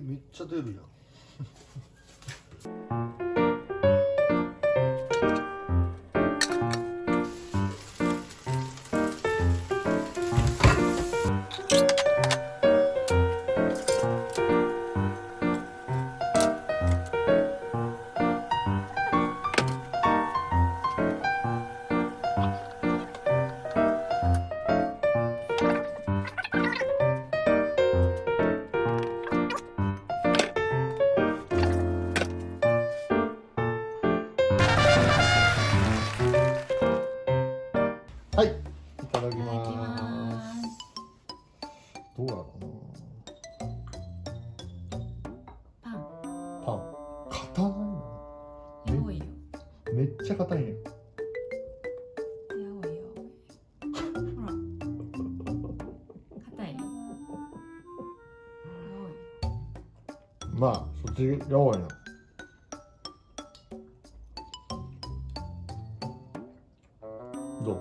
めっちゃ出るやん。はい、いただきます。どうやろうな。パン。硬ないの？やおいよ。めっちゃ硬いね。やおいよ。ほら。硬いよ。やおい。まあ、そっちやおいな。どう？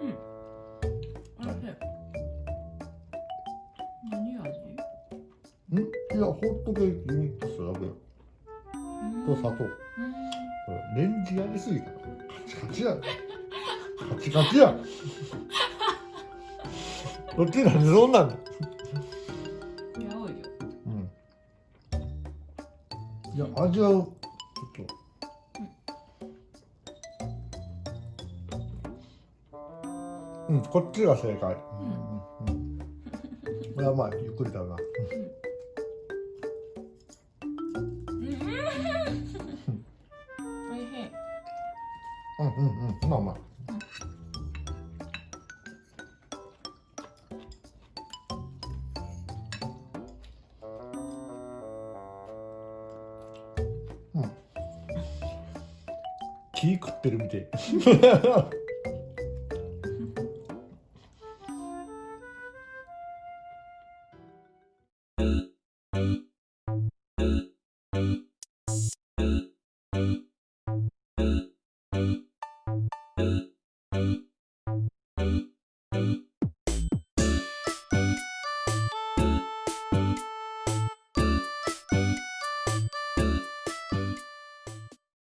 うん。おいしい。何味？いや、ホットケーキミックスだけよ。と砂糖。レンジやりすぎたな。カチカチや。カチカチや。こっちなんでそんなんの？やおいよ。いや、味はちょっと。こっちが正解。これはまあゆっくりだな。おいしい。まあまあ。木食ってるみたい。